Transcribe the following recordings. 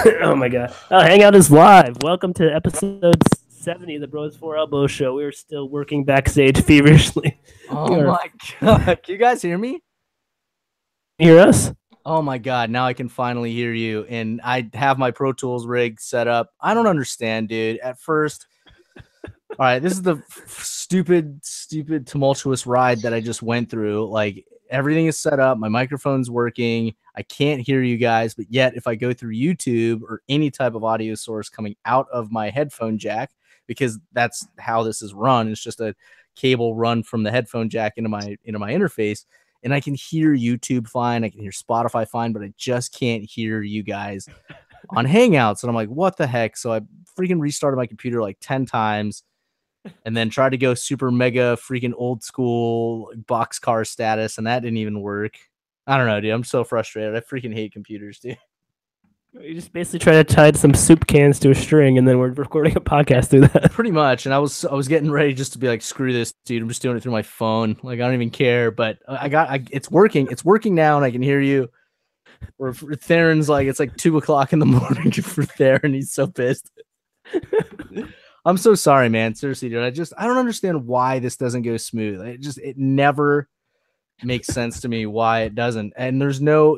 Oh my god. Hangout is live. Welcome to episode 70 of the Bros 4 Elbow Show. We're still working backstage feverishly. Oh my god. Can you guys hear me? Hear us? Oh my god, now I can finally hear you. And I have my Pro Tools rig set up. I don't understand, dude. At first, all right, this is the stupid, tumultuous ride that I just went through. Like, everything is set up. My microphone's working. I can't hear you guys. But yet, if I go through YouTube or any type of audio source coming out of my headphone jack, because that's how this is run, it's just a cable run from the headphone jack into my interface. And I can hear YouTube fine. I can hear Spotify fine, but I just can't hear you guys on Hangouts. And I'm like, what the heck? So I freaking restarted my computer like 10 times. And then tried to go super mega freaking old school boxcar status, and that didn't even work. I don't know, dude. I'm so frustrated. I freaking hate computers, dude. You just basically try to tie some soup cans to a string, and then we're recording a podcast through that. Pretty much. And I was getting ready just to be like, screw this, dude. I'm just doing it through my phone. Like, I don't even care. But it's working. It's working now, and I can hear you. Or Theron's like, it's like 2 o'clock in the morning for Theron. He's so pissed. I'm so sorry, man. Seriously, dude. I don't understand why this doesn't go smooth. It never makes sense to me why it doesn't. And there's no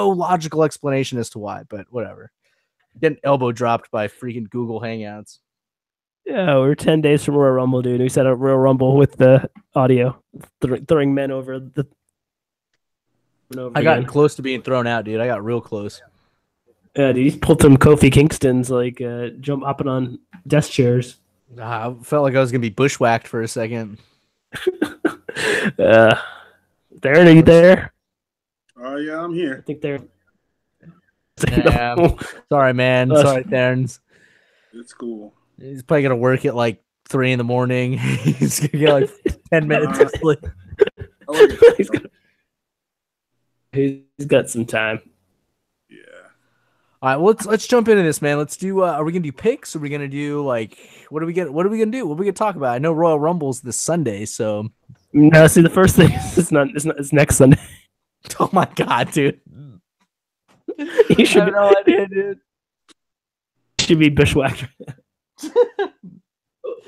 logical explanation as to why, but whatever. Getting elbow dropped by freaking Google Hangouts. Yeah, we're 10 days from Royal Rumble, dude. We set up Royal Rumble with the audio, throwing men over the. I got close to being thrown out, dude. I got real close. Yeah, dude, he pulled some Kofi Kingston's, like hopping on desk chairs. I felt like I was gonna be bushwhacked for a second. Theron, are you there? Oh yeah, I'm here. I think they're. Sorry, man. Sorry, Theron's. It's cool. He's probably gonna work at like 3 a.m. He's gonna get like 10 minutes of sleep. He's got some time. All right, well, let's jump into this, man. Let's do. Are we gonna do picks? Are we gonna do like what are we gonna do? What are we gonna talk about? I know Royal Rumble's this Sunday, so no. See, the first thing it's next Sunday. Oh my god, dude! You should I have no idea, dude. Should be bushwhacked.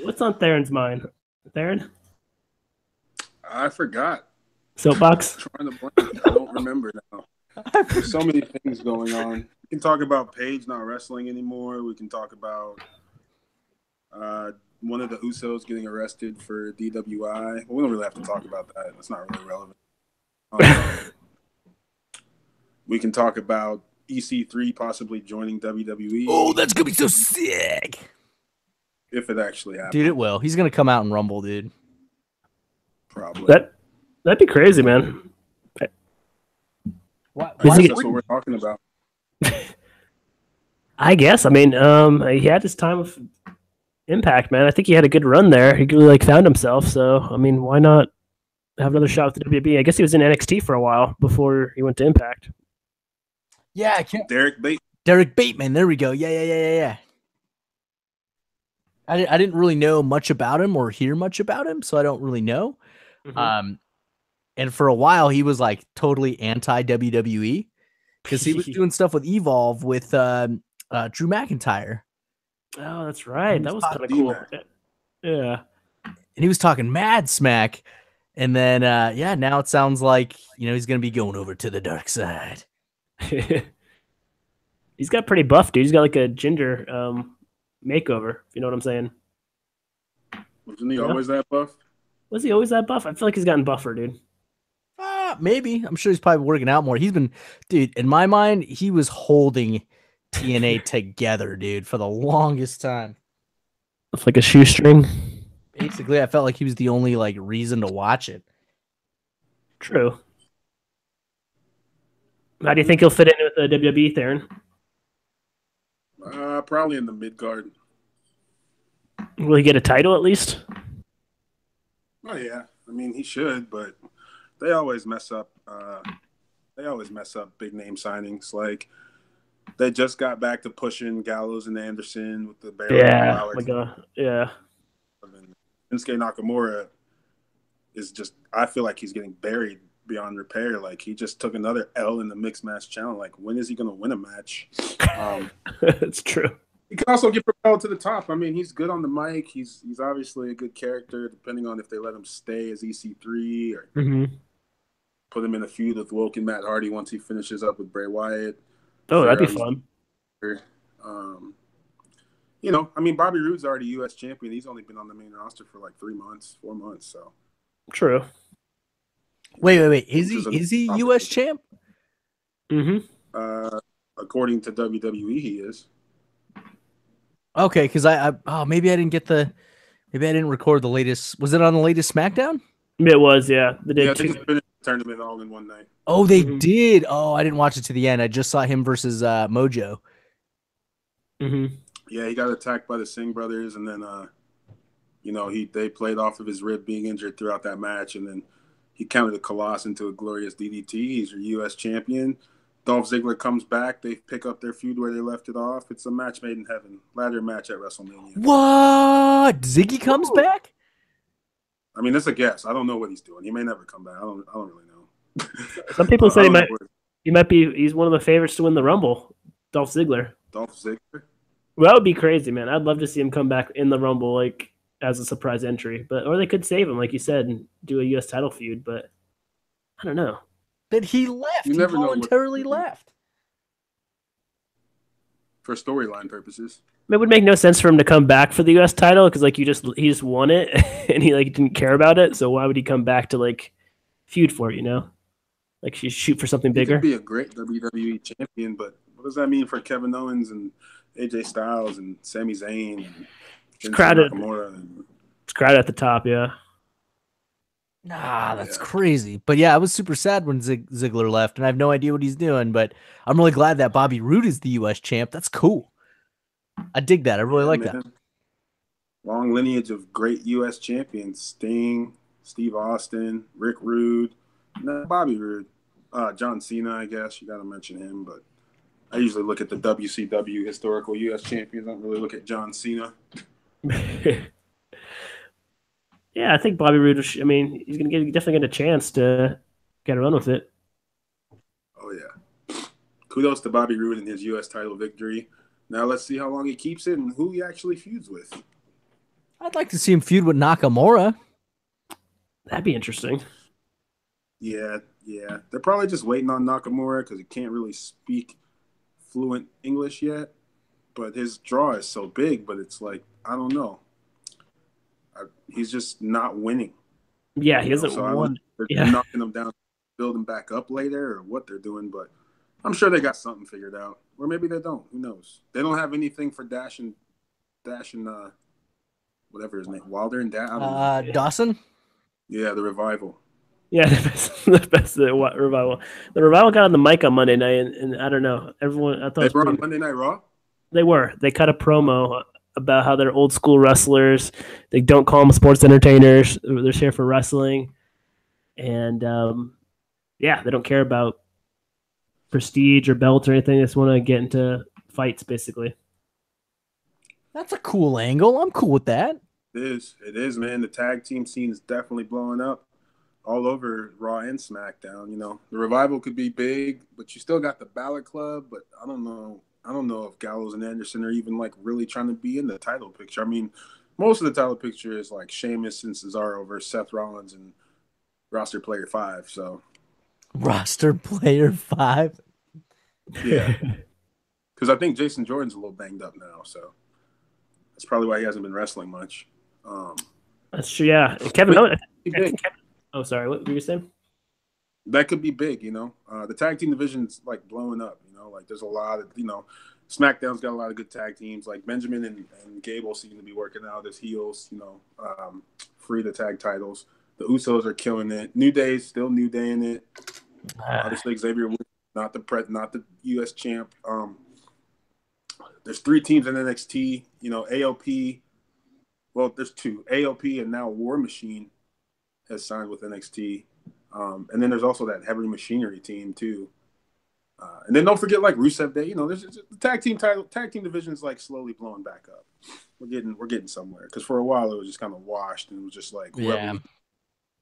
What's on Theron's mind, Theron? I forgot. Soapbox. I'm trying to blank. I don't remember now. There's so many things going on. We can talk about Paige not wrestling anymore. We can talk about one of the Usos getting arrested for DWI. We don't really have to talk about that. That's not really relevant. We can talk about EC3 possibly joining WWE. Oh, that's going to be so sick. If it actually happens. Dude, it will. He's going to come out and Rumble, dude. Probably. That'd be crazy, man. That's what we're talking about. I guess. I mean, he had his time of impact, man. I think he had a good run there. He really found himself. So, I mean, why not have another shot with the WWE? I guess he was in NXT for a while before he went to Impact. Yeah, I can't. Derek Bateman. There we go. Yeah. I didn't really know much about him or hear much about him, so I don't really know. Mm-hmm. And for a while, he was like totally anti WWE because he was doing stuff with Evolve with Drew McIntyre. Oh, that's right. That was kind of cool. Yeah. And he was talking mad smack. And then, now it sounds like, he's going to be going over to the dark side. He's got pretty buff, dude. He's got like a ginger makeover, if you know what I'm saying. Wasn't he always that buff? Was he always that buff? I feel like he's gotten buffer, dude. Maybe. I'm sure he's probably working out more. He's been, dude, in my mind, he was holding TNA together, dude, for the longest time. It's like a shoestring. Basically, I felt like he was the only like reason to watch it. True. How do you think he'll fit in with the WWE, Theron? Probably in the mid card. Will he get a title at least? Oh yeah. I mean, he should, but they always mess up. Big name signings. Like they just got back to pushing Gallows and Anderson with the Baron. Yeah. Shinsuke Nakamura is just. I feel like he's getting buried beyond repair. Like, he just took another L in the mixed match challenge. Like, when is he going to win a match? It's true. He can also get propelled to the top. I mean, he's good on the mic. He's obviously a good character, depending on if they let him stay as EC3 or put him in a feud with Woke and Matt Hardy once he finishes up with Bray Wyatt. Oh, that'd be fun. You know, I mean, Bobby Roode's already U.S. champion. He's only been on the main roster for like 3 months, 4 months. So true. Wait. Is he U.S. champ? According to WWE, he is. Okay, because maybe I didn't record the latest. Was it on the latest SmackDown? It was, yeah. They just finished the tournament all in one night. Oh, they did. Oh, I didn't watch it to the end. I just saw him versus Mojo. Yeah, he got attacked by the Singh brothers, and then you know, they played off of his rib being injured throughout that match, and then he counted a Colossus into a glorious DDT. He's your U.S. champion. Dolph Ziggler comes back. They pick up their feud where they left it off. It's a match made in heaven. Ladder match at WrestleMania. What? Ziggy comes back? I mean, that's a guess. I don't know what he's doing. He may never come back. I don't really know. Some people say he's one of the favorites to win the Rumble. Dolph Ziggler. Dolph Ziggler? Well, that would be crazy, man. I'd love to see him come back in the Rumble, like, as a surprise entry. Or they could save him, like you said, and do a U.S. title feud, but I don't know. That he left. He voluntarily left. For storyline purposes. It would make no sense for him to come back for the U.S. title because, like, he just won it and he like didn't care about it. So why would he come back to like feud for it? You know, like shoot for something bigger. He could be a great WWE champion, but what does that mean for Kevin Owens and AJ Styles and Sami Zayn? And it's crowded. It's crowded at the top, yeah. Nah, that's crazy. But yeah, I was super sad when Ziggler left, and I have no idea what he's doing. But I'm really glad that Bobby Roode is the U.S. champ. That's cool. I dig that. I really like that. Long lineage of great U.S. champions: Sting, Steve Austin, Rick Rude, Bobby Roode, John Cena. I guess you got to mention him, but I usually look at the WCW historical U.S. champions. I don't really look at John Cena. Yeah, I think Bobby Roode. I mean, he's definitely get a chance to get a run with it. Oh yeah, kudos to Bobby Roode and his U.S. title victory. Now let's see how long he keeps it and who he actually feuds with. I'd like to see him feud with Nakamura. That'd be interesting. Yeah. They're probably just waiting on Nakamura because he can't really speak fluent English yet. But his draw is so big. But it's like, I don't know. He's just not winning. Yeah, he hasn't won. They're knocking him down, building back up later, or what they're doing. But I'm sure they got something figured out, or maybe they don't. Who knows? They don't have anything for Dash and whatever his name, Wilder and Dawson. Yeah, the Revival. Yeah, the best Revival. The Revival got on the mic on Monday night, and I don't know. Everyone, I thought they were on Monday Night Raw. They were. They cut a promo about how they're old school wrestlers. They don't call them sports entertainers. They're here for wrestling. And they don't care about prestige or belts or anything. They just want to get into fights, basically. That's a cool angle. I'm cool with that. It is, man. The tag team scene is definitely blowing up all over Raw and SmackDown. You know, the Revival could be big, but you still got the Balor Club. But I don't know if Gallows and Anderson are even like really trying to be in the title picture. I mean, most of the title picture is like Sheamus and Cesaro versus Seth Rollins and roster player 5. So roster player 5. Yeah, because I think Jason Jordan's a little banged up now, so that's probably why he hasn't been wrestling much. That's true. Yeah, Kevin. Oh, sorry. What were you saying? That could be big, you know. The tag team division's like blowing up, you know. Like there's a lot of, you know, SmackDown's got a lot of good tag teams. Like Benjamin and Gable seem to be working out as heels, you know, free the tag titles. The Usos are killing it. New Day's still New Day in it. Obviously Xavier Woods, not the U.S. champ. There's 3 teams in NXT. You know, AOP. Well, there's 2. AOP and now War Machine has signed with NXT. And then there's also that Heavy Machinery team too. And then don't forget like Rusev Day. You know, there's the tag team division is like slowly blowing back up. We're getting somewhere because for a while it was just kind of washed and it was just like whoever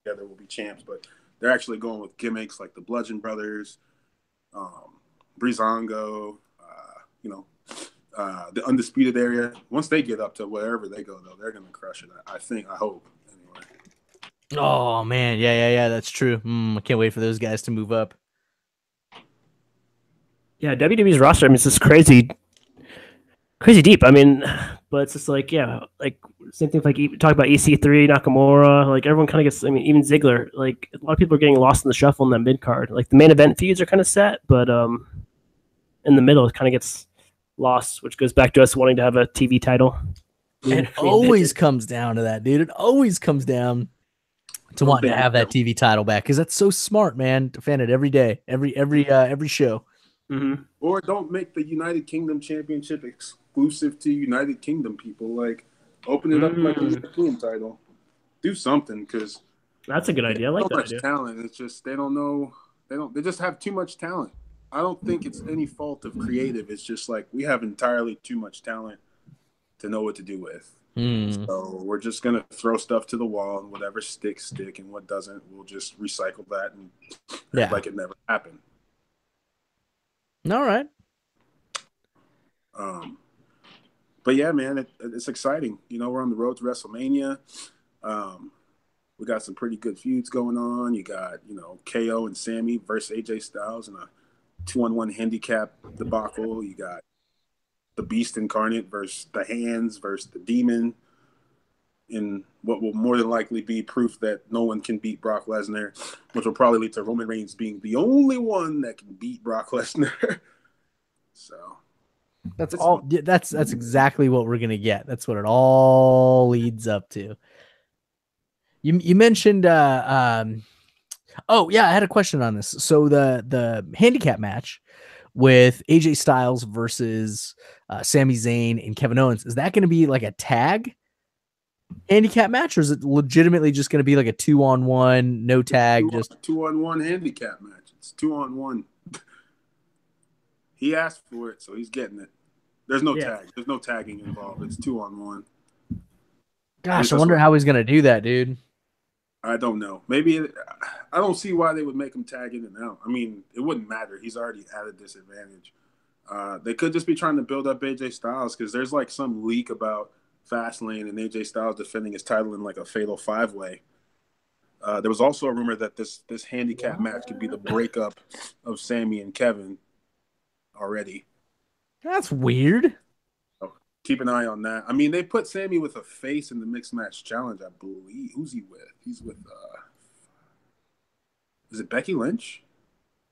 together will be champs. But they're actually going with gimmicks like the Bludgeon Brothers, Breezango, the Undisputed Era. Once they get up to wherever they go, though, they're going to crush it. I think. I hope. Anyway. Oh man, yeah, that's true. I can't wait for those guys to move up. Yeah, WWE's roster, I mean, it's just crazy deep. I mean, but it's just like, yeah, like same thing. Like talk about EC3, Nakamura, like everyone kind of gets. I mean, even Ziggler. Like a lot of people are getting lost in the shuffle in that mid card. Like the main event feuds are kind of set, but in the middle it kind of gets lost, which goes back to us wanting to have a TV title. It always comes down to that, dude. It always comes down to wanting to have that TV title back because that's so smart, man. Defend it every day, every show. Mm-hmm. Or don't make the United Kingdom Championship exclusive to United Kingdom people. Like, open it up like a European title. Do something, because that's a good idea. I like that idea. Talent. It's just they don't know. They just have too much talent. I don't think it's any fault of creative. It's just like we have entirely too much talent to know what to do with. So we're just gonna throw stuff to the wall, and whatever sticks, and what doesn't, we'll just recycle that and act like it never happened. All right. But yeah, man, it's exciting. You know, we're on the road to WrestleMania. We got some pretty good feuds going on. You got, KO and Sammy versus AJ Styles in a 2-on-1 handicap debacle. You got the Beast Incarnate versus the Hands versus the Demon in what will more than likely be proof that no one can beat Brock Lesnar, which will probably lead to Roman Reigns being the only one that can beat Brock Lesnar. So that's all. That's exactly what we're gonna get. That's what it all leads up to. You mentioned. Oh yeah, I had a question on this. So the handicap match with AJ Styles versus Sami Zayn and Kevin Owens, is that going to be like a tag handicap match, or is it legitimately just going to be like a 2-on-1, no tag, just 2-on-1 handicap match? It's 2-on-1. He asked for it, so he's getting it. There's no tag. There's no tagging involved. It's 2-on-1. Gosh, I wonder how he's going to do that, dude. I don't know. Maybe I don't see why they would make him tag in and out. I mean, it wouldn't matter. He's already at a disadvantage. They could just be trying to build up AJ Styles because there's like some leak about Fastlane and AJ Styles defending his title in like a fatal 5-way. There was also a rumor that this handicap match could be the breakup of Sammy and Kevin already. That's weird. So keep an eye on that. I mean, they put Sammy with a face in the mixed match challenge, I believe. Who's he with? He's with is it Becky Lynch?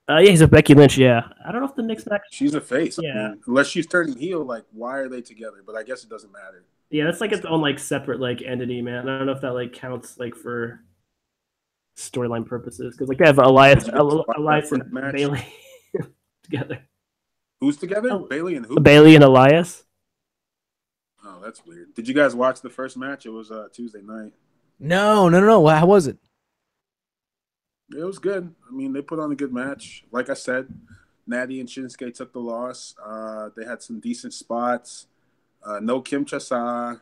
Yeah, he's with Becky Lynch, yeah. I don't know if the mixed match... She's a face. Yeah. I mean, unless she's turning heel, like, why are they together? But I guess it doesn't matter. Yeah, that's like its own, like, separate, like, entity, man. I don't know if that, like, counts, like, for storyline purposes. Because, like, they have Elias and Bailey together. Who's together? Bailey and who? Bailey and Elias. Oh, that's weird. Did you guys watch the first match? It was Tuesday night. No. How was it? It was good. I mean, they put on a good match. Like I said, Natty and Shinsuke took the loss. They had some decent spots. No Kim Chasa.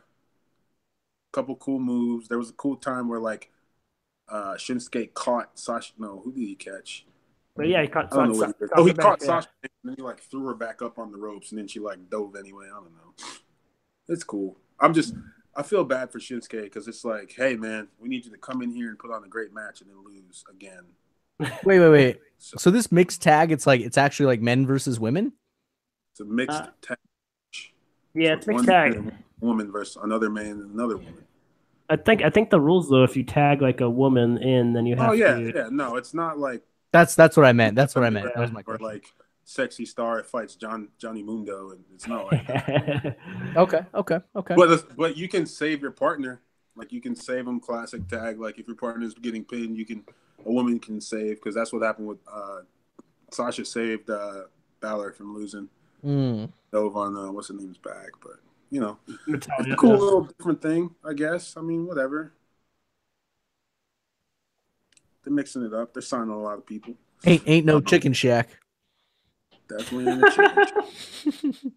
Couple cool moves. There was a cool time where, like, Shinsuke caught Sasha. No, who did he catch? But yeah, he caught Sasha. He caught Sasha, and then he, like, threw her back up on the ropes, and then she, like, dove anyway. I don't know. It's cool. I feel bad for Shinsuke because it's like, hey, man, we need you to come in here and put on a great match and then lose again. Wait. So this mixed tag, it's actually like men versus women? It's a mixed tag. Yeah, it's mixed tag. Woman versus another man and another woman. I think the rules, though, if you tag like a woman in, then you have to... Yeah. No, it's not like... That's what I meant. That was my question. Or like Sexy Star fights Johnny Mundo, and it's not like that. Okay. But you can save your partner. Like, you can save them classic tag. Like, if your partner's getting pinned, a woman can save, because that's what happened with Sasha saved Balor from losing. Dove on what's her name's back, but it's a cool little different thing, I guess. I mean, whatever. They're mixing it up. They're signing a lot of people. Ain't no chicken shack. Definitely in the chicken.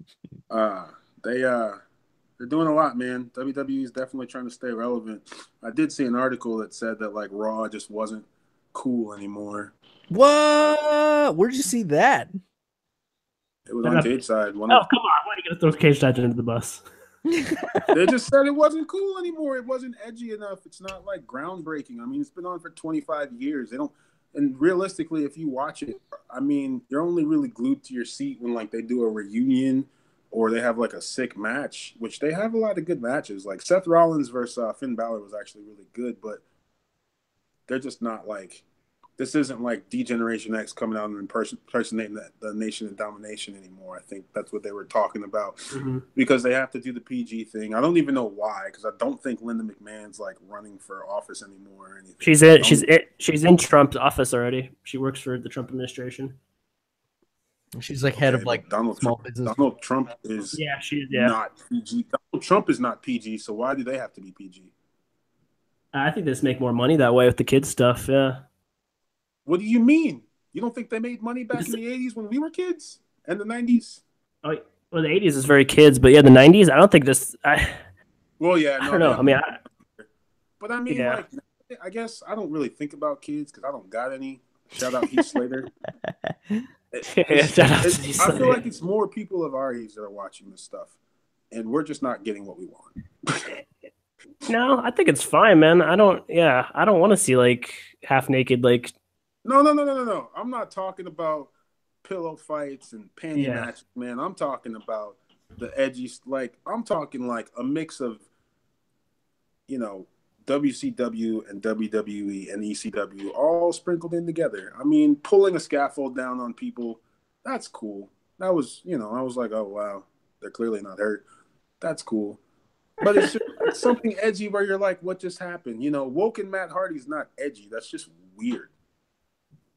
They're doing a lot, man. WWE is definitely trying to stay relevant. I did see an article that said that, like, Raw just wasn't cool anymore. What? Where'd you see that? It was on Cage Side. Oh, come on. Why are you going to throw Cage Side under the bus? They just said it wasn't cool anymore. It wasn't edgy enough. It's not like groundbreaking. I mean, it's been on for 25 years. They don't, and realistically, if you watch it, I mean, you're only really glued to your seat when like they do a reunion or they have like a sick match, which they have a lot of good matches. Like Seth Rollins versus Finn Balor was actually really good, but they're just not like, this isn't like D-Generation X coming out and impersonating the Nation of Domination anymore. I think that's what they were talking about because they have to do the PG thing. I don't even know why, because I don't think Linda McMahon's like running for office anymore or anything. She's in Trump's office already. She works for the Trump administration. She's like head of like Donald Trump. business. Donald Trump is not PG. Donald Trump is not PG, so why do they have to be PG? I think they just make more money that way with the kids stuff. Yeah. What do you mean? You don't think they made money back in the 80s when we were kids and the 90s? Oh, well, the 80s is very kids, but yeah, the 90s, I don't think this. Well, yeah, I don't know. I mean, like, I guess I don't really think about kids because I don't got any. Shout out Heath Slater. I feel like it's more people of our age that are watching this stuff, and we're just not getting what we want. No, I think it's fine, man. I don't want to see like half naked like. No. I'm not talking about pillow fights and panty matches, man. I'm talking about the edgy, like I'm talking like a mix of, you know, WCW and WWE and ECW all sprinkled in together. I mean, pulling a scaffold down on people, that's cool. That was, you know, I was like, oh wow, they're clearly not hurt. That's cool. But it's something edgy where you're like, what just happened? You know, Woken Matt Hardy's not edgy. That's just weird.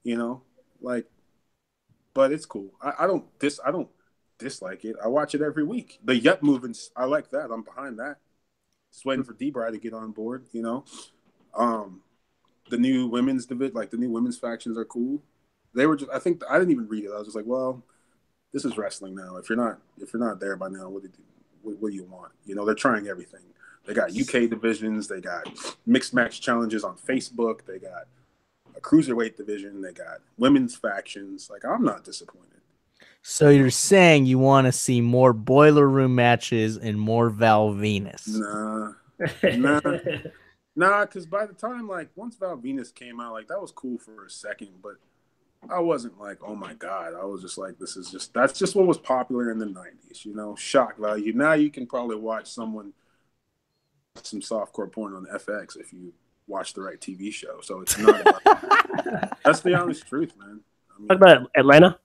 You know, like, but it's cool. I don't dislike it. I watch it every week. The Yep movements, I like that. I'm behind that. Just waiting for D-Bry to get on board. You know, the new women's division, like the new women's factions, are cool. They were just. I think I didn't even read it. I was just like, well, this is wrestling now. If you're not there by now, what do you want? You know, they're trying everything. They got UK divisions. They got mixed match challenges on Facebook. They got a cruiserweight division. They got women's factions. Like, I'm not disappointed. So you're saying you want to see more Boiler Room matches and more Val Venus? Nah. Because by the time, like, once Val Venus came out, like, that was cool for a second, but I wasn't like, oh my God. I was just like, that's just what was popular in the 90s, you know, shock value. Now you can probably watch some softcore porn on FX if you watch the right TV show. So it's not about that's the honest truth, man. I mean, what about Atlanta?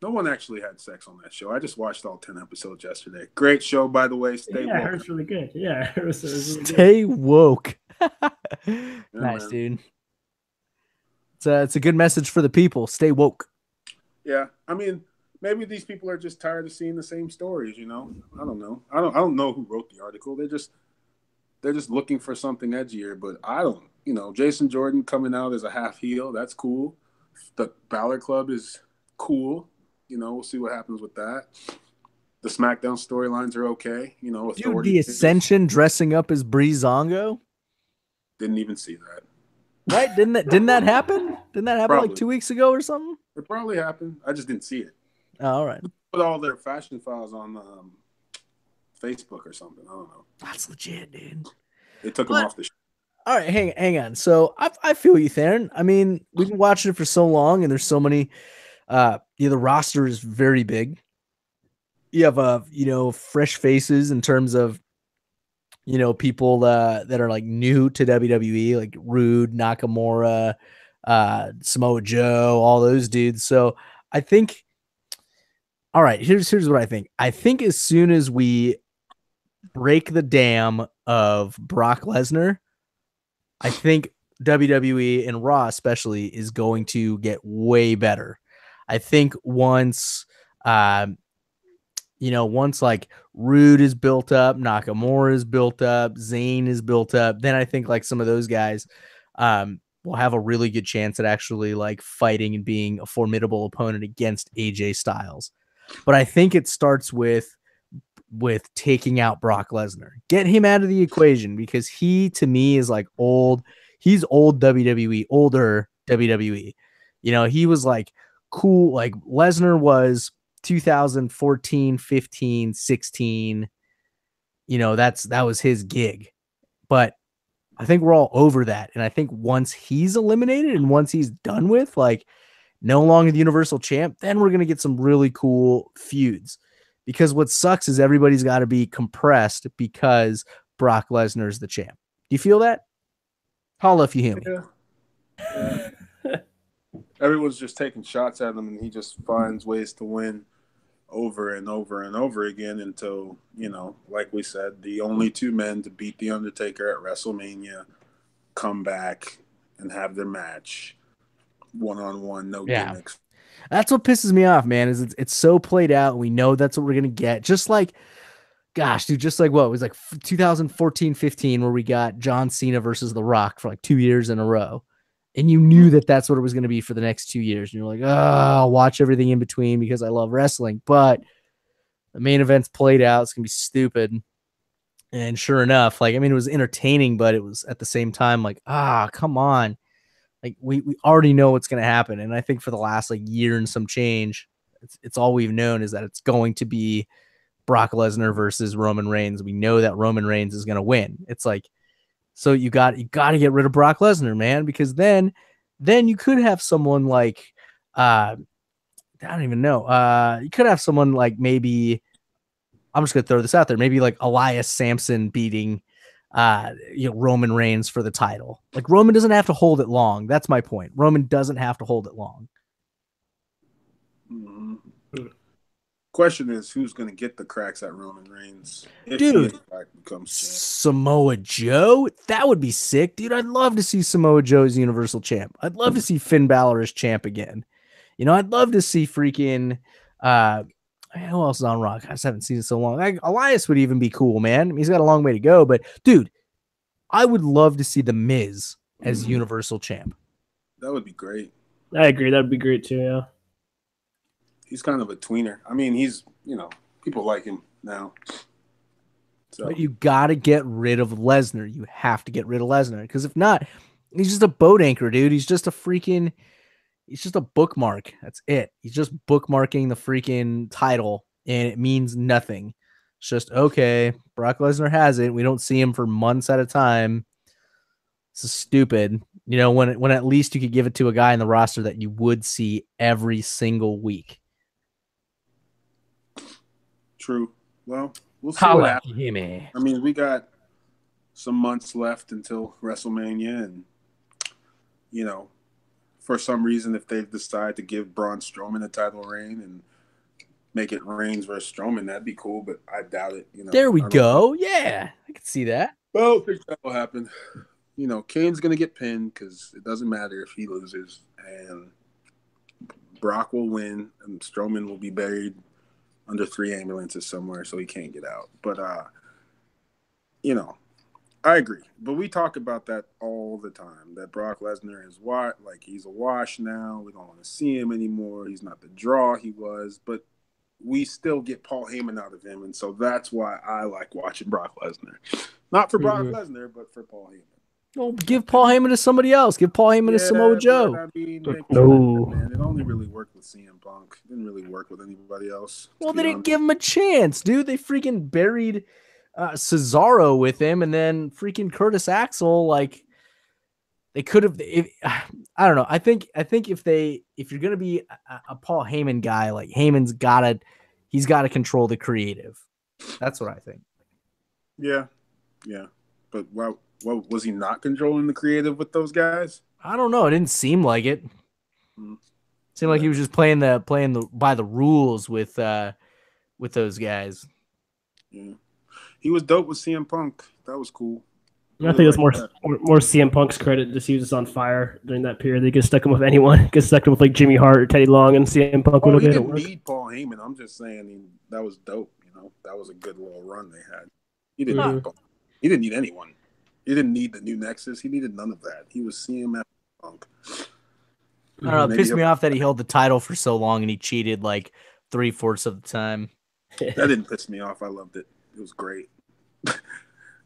No one actually had sex on that show. I just watched all 10 episodes yesterday. Great show, by the way. Stay woke. Yeah, it's really good. Yeah, it was really Stay woke. Yeah, nice, man. Dude. It's a good message for the people. Stay woke. Yeah, I mean, maybe these people are just tired of seeing the same stories. You know, I don't know. I don't know who wrote the article. They're just looking for something edgier. But I don't. You know, Jason Jordan coming out as a half heel. That's cool. The Balor Club is cool. You know, we'll see what happens with that. The SmackDown storylines are okay. You know, Dude, the Ascension dressing up as Breezango. Didn't even see that. Right? Didn't that happen? Didn't that happen Probably. like 2 weeks ago or something? It probably happened. I just didn't see it. Oh, all right. Put all their fashion files on Facebook or something. I don't know. That's legit, dude. They took them off the show. All right, hang on. So I feel you, Theron. I mean, we've been watching it for so long, and there's so many. The roster is very big. You have fresh faces in terms of people that are like new to WWE, like Rude, Nakamura, Samoa Joe, all those dudes. So I think, all right, here's what I think. I think as soon as we break the dam of Brock Lesnar, I think WWE and Raw especially is going to get way better. I think once like Rude is built up, Nakamura is built up, Zayn is built up, then I think like some of those guys will have a really good chance at actually like fighting and being a formidable opponent against AJ Styles. But I think it starts with taking out Brock Lesnar. Get him out of the equation because he, to me, is like old. he's old WWE, older WWE. You know, he was like cool. Like Lesnar was 2014, 15, 16. You know, that was his gig. But I think we're all over that. And I think once he's eliminated and once he's done with, like, no longer the Universal Champ, then we're going to get some really cool feuds. Because what sucks is everybody's got to be compressed because Brock Lesnar is the champ. Do you feel that? Holla if you hear me. Yeah. Everyone's just taking shots at him, and he just finds ways to win over and over and over again until, you know, like we said, the only two men to beat The Undertaker at WrestleMania come back and have their match one-on-one, no gimmicks. That's what pisses me off, man, is it's so played out. We know that's what we're going to get. Just like, gosh, dude, just like what? It was like 2014, 15, where we got John Cena versus The Rock for like 2 years in a row. And you knew that that's what it was going to be for the next 2 years. And you're like, oh, I'll watch everything in between because I love wrestling. But the main event's played out. It's going to be stupid. And sure enough, like, I mean, it was entertaining, but it was at the same time like, come on. Like, we already know what's going to happen. And I think for the last like year and some change, it's all we've known is that it's going to be Brock Lesnar versus Roman Reigns. We know that Roman Reigns is going to win. It's like, so you got to get rid of Brock Lesnar, man, because then you could have someone like, I don't even know. You could have someone like maybe, I'm just going to throw this out there. Maybe like Elias Sampson beating, Roman Reigns for the title. Like, Roman doesn't have to hold it long. That's my point. Roman doesn't have to hold it long. Mm-hmm. Question is, who's going to get the cracks at Roman Reigns if dude, he becomes champ? Samoa Joe? That would be sick, dude. I'd love to see Samoa Joe as Universal Champ. I'd love to see Finn Balor as champ again. You know, I'd love to see freaking who else is on Raw? I just haven't seen it so long. Like, Elias would even be cool, man. He's got a long way to go, but dude, I would love to see The Miz as Universal Champ. That would be great. I agree. That would be great too, yeah. He's kind of a tweener. I mean, he's, you know, people like him now. So. But you got to get rid of Lesnar. You have to get rid of Lesnar, because if not, he's just a boat anchor, dude. He's just a bookmark. That's it. He's just bookmarking the freaking title, and it means nothing. It's just, okay, Brock Lesnar has it. We don't see him for months at a time. This is stupid. You know, when at least you could give it to a guy in the roster that you would see every single week. True. Well, we'll see what happens. Me. I mean, we got some months left until WrestleMania, and, you know, for some reason, if they decide to give Braun Strowman a title reign and make it Reigns versus Strowman, that'd be cool, but I doubt it. You know, there we go. Yeah, I can see that. Well, I think that will happen. You know, Kane's going to get pinned because it doesn't matter if he loses, and Brock will win, and Strowman will be buried under 3 ambulances somewhere, so he can't get out. But, you know, I agree. But we talk about that all the time, that Brock Lesnar is like, he's a wash now. We don't want to see him anymore. He's not the draw he was. But we still get Paul Heyman out of him, and so that's why I like watching Brock Lesnar. Not for Brock Lesnar, but for Paul Heyman. Well, give Paul Heyman to somebody else. Give Paul Heyman to Samoa Joe. I mean, man, it only really worked with CM Punk. It didn't really work with anybody else. Well, they didn't give him a chance, dude. They freaking buried Cesaro with him, and then freaking Curtis Axel. Like, they could have. I don't know. I think if you're gonna be a Paul Heyman guy, like, Heyman's he's gotta control the creative. That's what I think. Yeah. But what was he not controlling the creative with those guys? I don't know. It didn't seem like it. Seemed like he was just playing by the rules with those guys. Yeah, he was dope with CM Punk. That was cool. I think it's more CM Punk's credit. Just he was just on fire during that period. They could stuck him with anyone. Could stuck him with like Jimmy Hart or Teddy Long, and CM Punk would have made it work. He didn't need Paul Heyman. I'm just saying that was dope. You know, that was a good little run they had. He didn't need anyone. He didn't need the new Nexus. He needed none of that. He was CM Punk. I don't know. It pissed me off that he held the title for so long and he cheated like 3/4 of the time. That didn't piss me off. I loved it. It was great.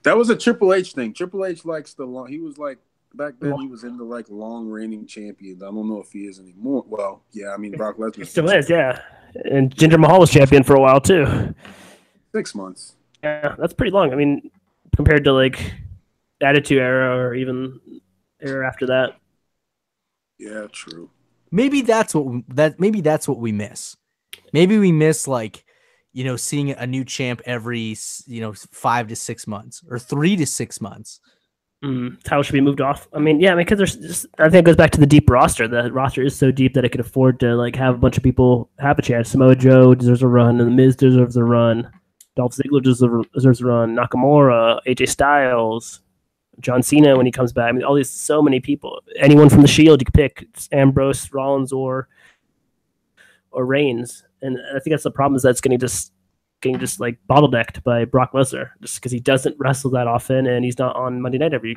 That was a Triple H thing. Triple H likes the long. He was like back then he was in the like long reigning champion. I don't know if he is anymore. Well, yeah, I mean Brock Lesnar He still is, yeah. And Jinder Mahal was champion for a while too. 6 months. Yeah, that's pretty long. I mean, compared to like Attitude Era or even era after that. Yeah, true. Maybe that's what we miss. Maybe we miss like, you know, seeing a new champ every 5 to 6 months or 3 to 6 months. Title should be moved off. I mean, yeah, because there's just, I think it goes back to the deep roster. The roster is so deep that it could afford to like have a bunch of people have a chance. Samoa Joe deserves a run, and The Miz deserves a run. Dolph Ziggler deserves a run. Nakamura, AJ Styles, John Cena when he comes back. I mean, all these so many people. Anyone from the Shield you could pick: it's Ambrose, Rollins, or Reigns. And I think that's the problem, is that's getting just like bottlenecked by Brock Lesnar, just because he doesn't wrestle that often and he's not on Monday night every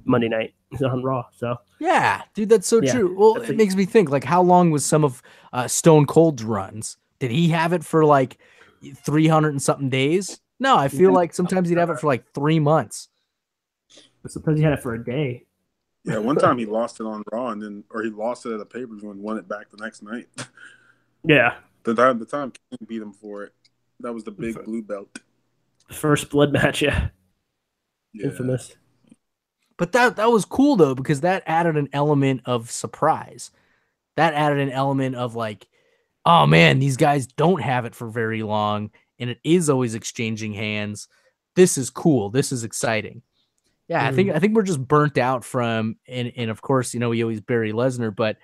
Monday night. He's on Raw. So yeah, dude, that's so true. Well, it makes me think, like, how long was some of Stone Cold's runs? Did he have it for like 300 and something days? No, I feel like sometimes he'd have it for like 3 months. I'm surprised he had it for a day. Yeah, one time he lost it on Raw, or he lost it at a pay-per-view and won it back the next night. Yeah. The time King beat him for it. That was the big blue belt. First blood match, yeah. Infamous. But that was cool though, because that added an element of surprise. That added an element of like, oh man, these guys don't have it for very long, and it is always exchanging hands. This is cool. This is exciting. Yeah, I think we're just burnt out from, and of course, you know, we always bury Lesnar, but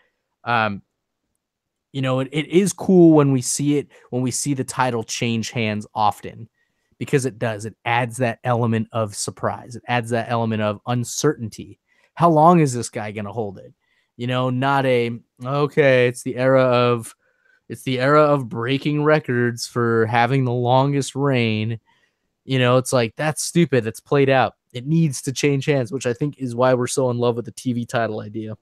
you know, it is cool when we see the title change hands often, because it does. It adds that element of surprise. It adds that element of uncertainty. How long is this guy going to hold it? You know, not it's the era of breaking records for having the longest reign. You know, it's like, that's stupid. It's played out. It needs to change hands, which I think is why we're so in love with the TV title idea.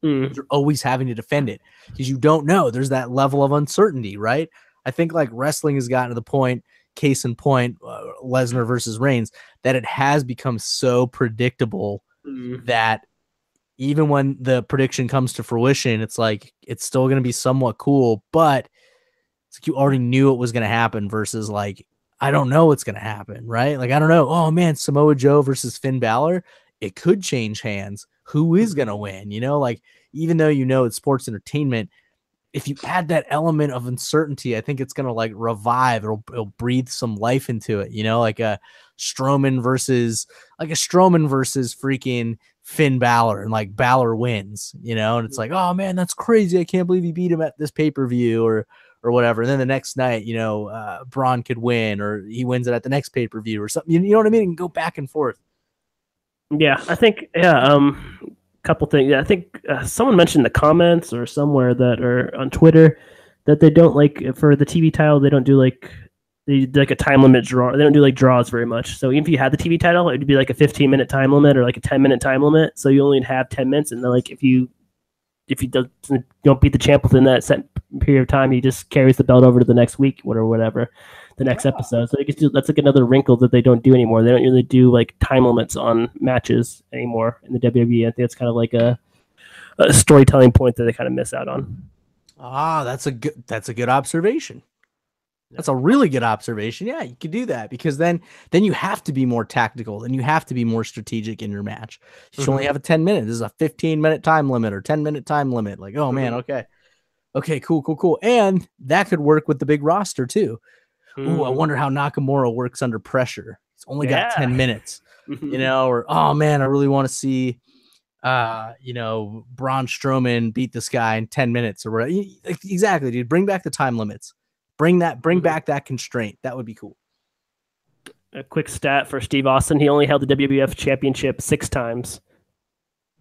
You're always having to defend it because you don't know. There's that level of uncertainty, right? I think like wrestling has gotten to the point, case in point, Lesnar versus Reigns, that it has become so predictable that even when the prediction comes to fruition, it's like, it's still going to be somewhat cool, but it's like you already knew it was going to happen versus like, I don't know what's going to happen, right? Like, I don't know. Oh man, Samoa Joe versus Finn Balor. It could change hands. Who is going to win? You know, like, even though, you know, it's sports entertainment, if you add that element of uncertainty, I think it's going to like revive. It'll breathe some life into it, you know, like a Strowman versus freaking Finn Balor, and like Balor wins, you know, and it's like, oh man, that's crazy. I can't believe he beat him at this pay-per-view or whatever. And then the next night, you know, Braun could win, or he wins it at the next pay-per-view or something. You know what I mean? And go back and forth. Yeah, I think, couple things. Yeah, I think someone mentioned in the comments or somewhere that, or on Twitter, that they don't like, for the TV title, they don't do like a time limit draw. They don't do like draws very much. So even if you had the TV title, it would be like a 15-minute time limit or like a 10-minute time limit. So you only have 10 minutes, and then like if you don't beat the champ within that set period of time, he just carries the belt over to the next week or whatever, the next episode. So that's like another wrinkle that they don't do anymore. They don't really do like time limits on matches anymore in the WWE. I think it's kind of like a storytelling point that they kind of miss out on. That's a good observation. That's a really good observation. Yeah, you could do that, because then you have to be more tactical, then you have to be more strategic in your match. You should only have a 10 minutes. This is a 15-minute time limit or 10-minute time limit. Like, oh man, okay, cool. And that could work with the big roster too. Ooh, I wonder how Nakamura works under pressure. He's only got 10 minutes, you know, or, oh man, I really want to see, you know, Braun Strowman beat this guy in 10 minutes or whatever. Exactly, dude. Bring back the time limits. Bring back that constraint. That would be cool. A quick stat for Steve Austin: he only held the WWF Championship 6 times,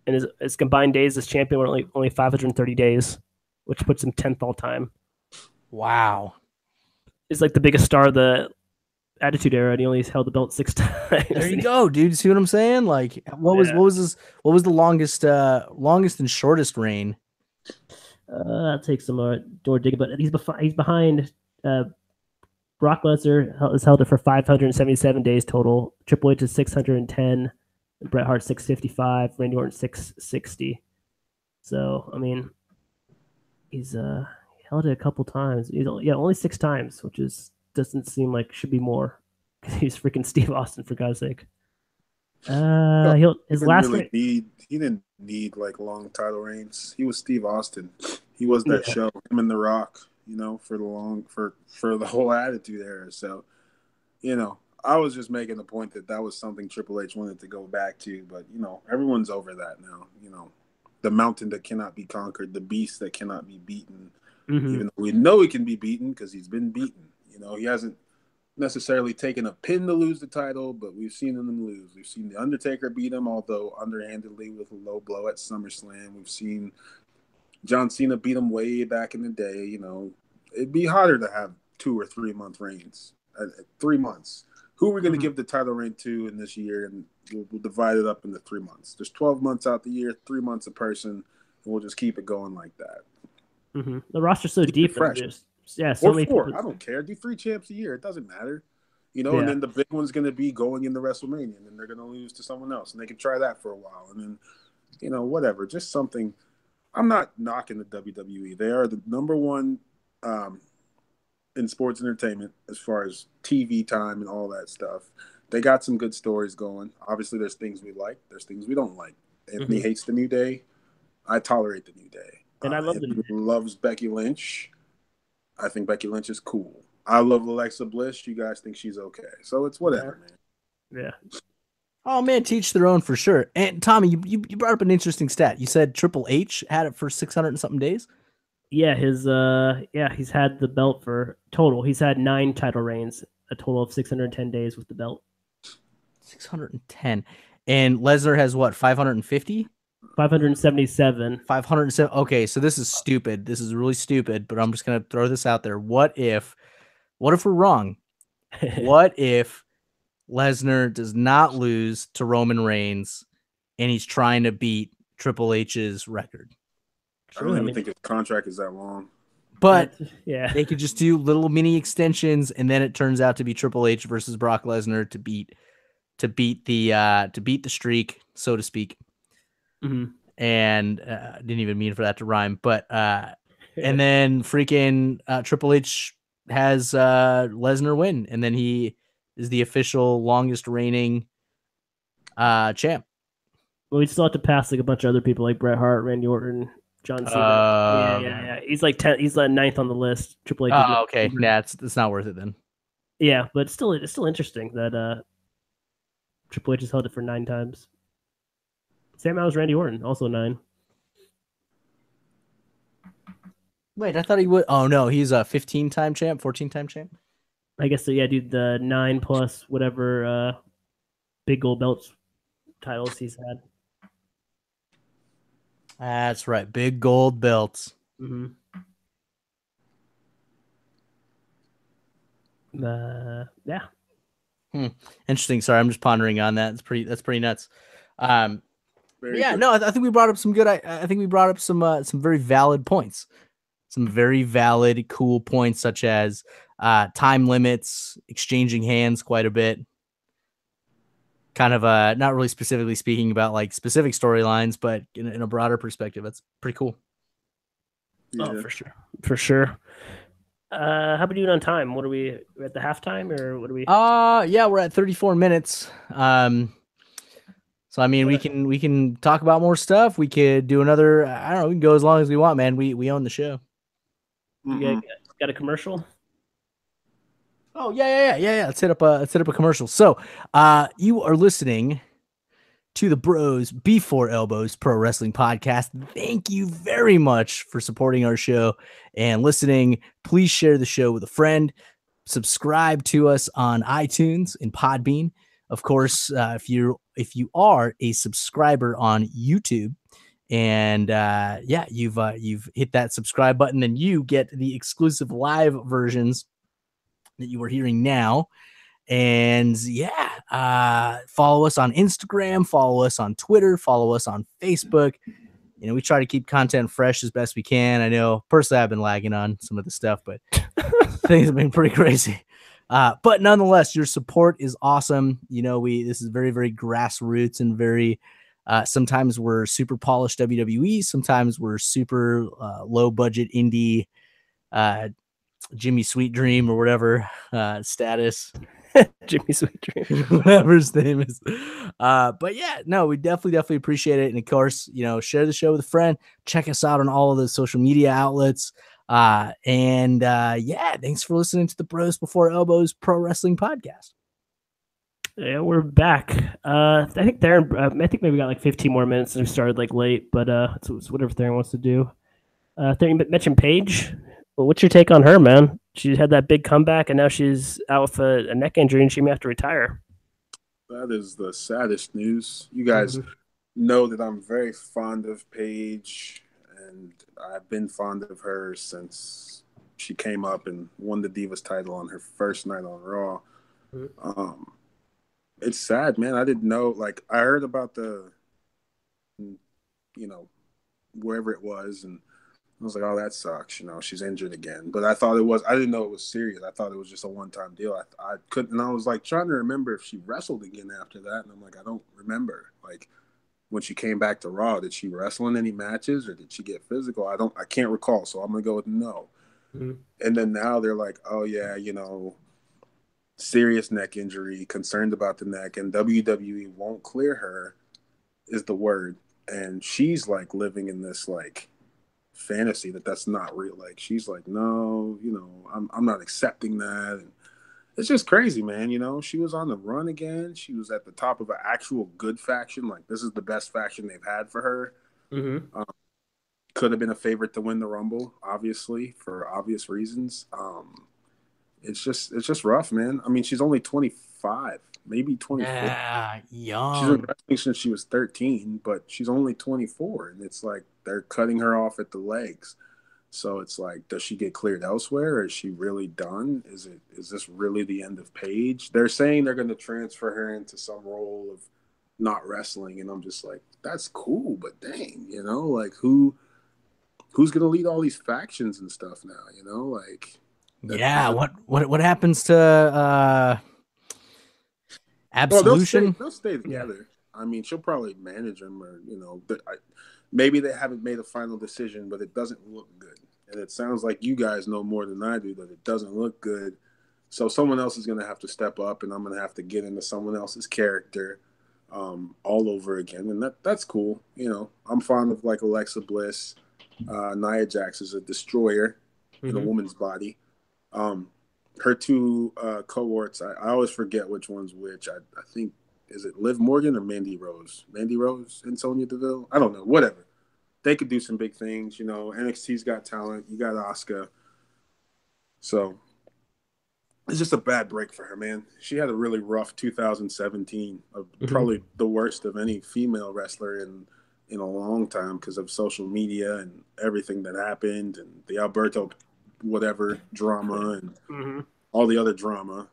and his combined days as champion were only 530 days, which puts him 10th all time. Wow. He's like the biggest star of the Attitude Era, and he only held the belt 6 times. There you go, dude. See what I'm saying? Like, what was the longest and shortest reign? I'll take some more digging, but he's behind. Brock Lesnar has held it for 577 days total. Triple H is 610. Bret Hart 655, Randy Orton 660. So I mean, he's held it a couple times. Only 6 times, which doesn't seem like should be more because he's freaking Steve Austin, for God's sake. His last he didn't need like long title reigns. He was Steve Austin. He was that show, him and The Rock, for the whole Attitude Era. So, I was just making the point that was something Triple H wanted to go back to, but everyone's over that now. The mountain that cannot be conquered, the beast that cannot be beaten. Mm-hmm. Even though we know he can be beaten because he's been beaten. He hasn't necessarily taken a pin to lose the title, but we've seen him lose. We've seen The Undertaker beat him, although underhandedly with a low blow at SummerSlam. We've seen John Cena beat him way back in the day. It'd be harder to have 2 or 3 month reigns. 3 months. Who are we going to give the title reign to in this year? And we'll divide it up into 3 months. There's 12 months out the year, 3 months a person, and we'll just keep it going like that. Mm-hmm. The roster's so deep. So or many 4. people. I don't care. Do 3 champs a year. It doesn't matter. And then the big one's going to be going into WrestleMania, and then they're going to lose to someone else, and they can try that for a while. And then, whatever. Just something. I'm not knocking the WWE. They are the number one in sports entertainment as far as TV time and all that stuff. They got some good stories going. Obviously, there's things we like. There's things we don't like. Anthony hates the New Day. I tolerate the New Day. And I love the New Day. Loves Becky Lynch. I think Becky Lynch is cool. I love Alexa Bliss. You guys think she's okay. So it's whatever, man. Yeah. Oh, man, teach their own for sure. And Tommy, you brought up an interesting stat. You said Triple H had it for 600 and something days? Yeah, he's had the belt for total. He's had 9 title reigns, a total of 610 days with the belt. 610. And Lesnar has what, 550? 577. 507. Okay, so this is stupid. This is really stupid, but I'm just going to throw this out there. What if we're wrong? What if Lesnar does not lose to Roman Reigns and he's trying to beat Triple H's record? I don't even think his contract is that long. But they could just do little mini extensions, and then it turns out to be Triple H versus Brock Lesnar to beat the streak, so to speak. Mm-hmm. And didn't even mean for that to rhyme, but and then freaking Triple H has Lesnar win, and then he is the official longest reigning champ. Well, we still have to pass like a bunch of other people like Bret Hart, Randy Orton, John Cena. Yeah. He's like 10th. He's like 9th on the list. Triple H. Oh, okay. Nah, it's not worth it then. Yeah, but it's still interesting that Triple H has held it for 9 times. Same as Randy Orton, also 9. Wait, I thought he would. Oh no, he's a 15-time champ, 14-time champ. I guess so. Yeah, dude, the 9 plus whatever big gold belts titles he's had. That's right, big gold belts. Mm-hmm. Yeah. Interesting. Sorry, I'm just pondering on that. That's pretty nuts. I think we brought up some good. I think we brought up some very valid points. Some very valid, cool points, such as time limits, exchanging hands quite a bit. Kind of not really specifically speaking about like specific storylines, but in a broader perspective, that's pretty cool. Yeah. Oh, for sure. How about doing on time? What are we at the halftime, or what are we? Yeah, we're at 34 minutes. So I mean, we can talk about more stuff. We could do another. I don't know. We can go as long as we want, man. We own the show. You got a commercial? Oh yeah. Let's hit up a commercial. So, you are listening to the Bros Before Elbows Pro Wrestling Podcast. Thank you very much for supporting our show and listening. Please share the show with a friend. Subscribe to us on iTunes and Podbean. Of course, if you are a subscriber on YouTube, and you've hit that subscribe button, then you get the exclusive live versions that you are hearing now. And follow us on Instagram, follow us on Twitter, follow us on Facebook. We try to keep content fresh as best we can. I know personally I've been lagging on some of the stuff, but things have been pretty crazy. But nonetheless, your support is awesome. You know, this is very, very grassroots and very, sometimes we're super polished WWE. Sometimes we're super low budget indie, Jimmy Sweet Dream or whatever status. Jimmy Sweet Dream, whatever his name is. But yeah, no, we definitely appreciate it. And of course, you know, share the show with a friend. Check us out on all of the social media outlets. Yeah, thanks for listening to the Bros Before Elbows Pro Wrestling Podcast. Yeah, we're back. I think Theron, I think maybe we got like 15 more minutes and we started like late, but it's whatever Theron wants to do. Theron mentioned Paige. Well, what's your take on her, man? She had that big comeback, and now she's out with a neck injury, and she may have to retire. That is the saddest news. You guys know that I'm very fond of Paige, and I've been fond of her since she came up and won the Divas title on her first night on Raw. It's sad, man. I didn't know. Like, I heard about the, you know, wherever it was, and I was like, oh, that sucks. You know, she's injured again. But I didn't know it was serious. I thought it was just a one-time deal. I couldn't, and I was like trying to remember if she wrestled again after that. And I'm like, I don't remember. Like, when she came back to Raw, did she wrestle in any matches or did she get physical? I can't recall. So I'm going to go with no. And then now they're like, oh yeah, you know, serious neck injury, concerned about the neck, and WWE won't clear her is the word. And she's like living in this like fantasy that's not real. Like, she's like, no, you know, I'm not accepting that. And it's just crazy, man. You know, she was on the run again. She was at the top of an actual good faction. Like, this is the best faction they've had for her. Could have been a favorite to win the Rumble, obviously, for obvious reasons. It's just rough, man. I mean, she's only 25, maybe 24. Yeah, young. She's been wrestling since she was 13, but she's only 24, and it's like they're cutting her off at the legs. So it's like, does she get cleared elsewhere? Or is she really done? Is this really the end of Paige? They're saying they're going to transfer her into some role of not wrestling, and I'm just like, that's cool, but dang, you know, like who's going to lead all these factions and stuff now? You know, like. Yeah, what happens to Absolution? Well, they'll stay together. I mean, she'll probably manage them, or you know, maybe they haven't made a final decision, but it doesn't look good. And it sounds like you guys know more than I do that it doesn't look good. So someone else is going to have to step up, and I'm going to have to get into someone else's character all over again, and that's cool. You know, I'm fond of like Alexa Bliss. Nia Jax is a destroyer in a woman's body. Her two cohorts, I always forget which one's which. I think, is it Liv Morgan or Mandy Rose? Mandy Rose and Sonya Deville? I don't know. Whatever. They could do some big things. You know, NXT's got talent. You got Asuka. So it's just a bad break for her, man. She had a really rough 2017, probably the worst of any female wrestler in a long time because of social media and everything that happened and the Alberto whatever drama and all the other drama.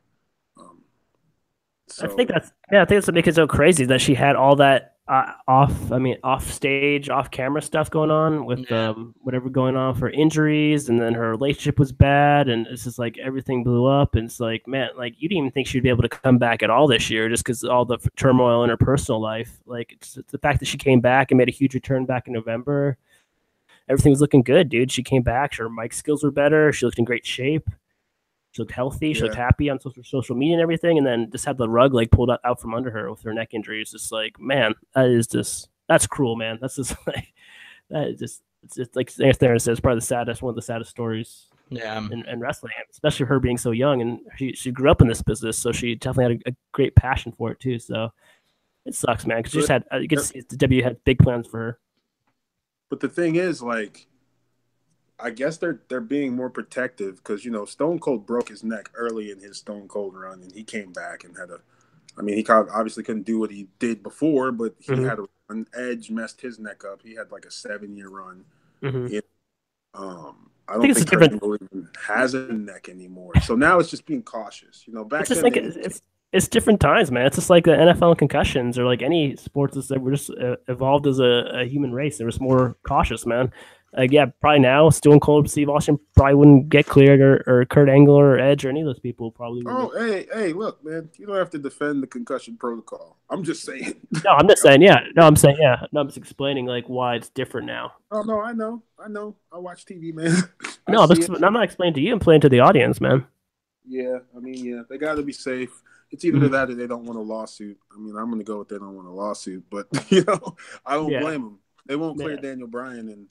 I think that's what makes it so crazy that she had all that off stage, off camera stuff going on with whatever going on for injuries, and then her relationship was bad, and it's just like everything blew up, and it's like, man, like you didn't even think she'd be able to come back at all this year just because all the turmoil in her personal life. Like it's the fact that she came back and made a huge return back in November. Everything was looking good, dude. She came back. Her mic skills were better. She looked in great shape. She looked healthy. She looked happy on social media and everything. And then just had the rug like pulled out from under her with her neck injury. It's just like, man, that's cruel, man. That's just like, it's just like Theron says, probably one of the saddest stories in wrestling, especially her being so young. And she grew up in this business, so she definitely had a great passion for it too. So it sucks, man, because you could see the W had big plans for her. But the thing is, like, I guess they're being more protective because, you know, Stone Cold broke his neck early in his Stone Cold run, and he came back and he obviously couldn't do what he did before, but he had an Edge messed his neck up. He had like a 7-year run. I don't think Kurt Angle even has a neck anymore. So now it's just being cautious. You know, back it's just then like it's different times, man. It's just like the NFL and concussions, or like any sports that were just evolved as a human race. They were just more cautious, man. Yeah, probably now Stone Cold, Steve Austin probably wouldn't get cleared, or Kurt Angle or Edge or any of those people probably Oh, wouldn't. hey, look, man, you don't have to defend the concussion protocol. I'm just saying. No, I'm just saying, yeah. No, I'm saying, yeah. No, I'm just explaining like why it's different now. Oh no, I know. I watch TV, man. I No, see it. I'm not explaining to you. I'm playing to the audience, man. Yeah, I mean, yeah, they got to be safe. It's either that or they don't want a lawsuit. I mean, I'm going to go with they don't want a lawsuit, but I don't Yeah, blame them. They won't clear yeah. Daniel Bryan, and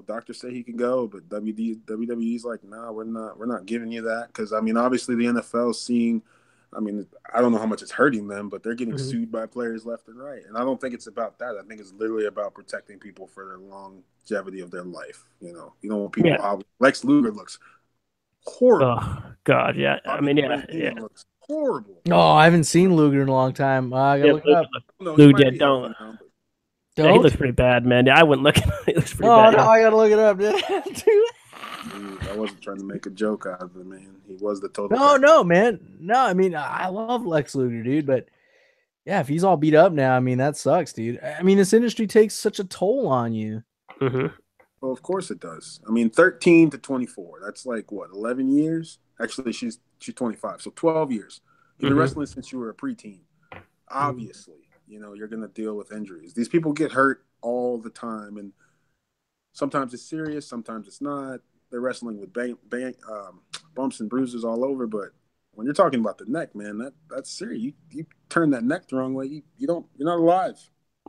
doctors say he can go, but WWE's like, nah, we're not giving you that because I mean, obviously the NFL is seeing. I mean, I don't know how much it's hurting them, but they're getting sued by players left and right, and I don't think it's about that. I think it's literally about protecting people for their longevity of their life. You don't want people. Yeah. Lex Luger looks horrible. Oh God, yeah. I Bobby mean, the yeah, Brain yeah. Heenan looks horrible. Oh, I haven't seen Luger in a long time. I gotta Yeah, look it up. No, he Luke, might yeah, be don't. healthy now, but Yeah, he Don't. looks pretty bad, man. Yeah, I wouldn't look at him. He looks pretty Oh bad. no, Yeah. I gotta look it up, dude. I wasn't trying to make a joke out of it, man. He was the total. No, man. No, I mean, I love Lex Luger, dude, but yeah, if he's all beat up now, I mean, that sucks, dude. I mean, this industry takes such a toll on you. Mm-hmm. Well, of course it does. I mean, 13 to 24. That's like what, 11 years? Actually, she's 25, so 12 years. You've been wrestling since you were a preteen. Obviously, you're gonna deal with injuries. These people get hurt all the time, and sometimes it's serious, sometimes it's not. They're wrestling with bumps and bruises all over, but when you're talking about the neck, man, that's serious. You turn that neck the wrong way, you're not alive.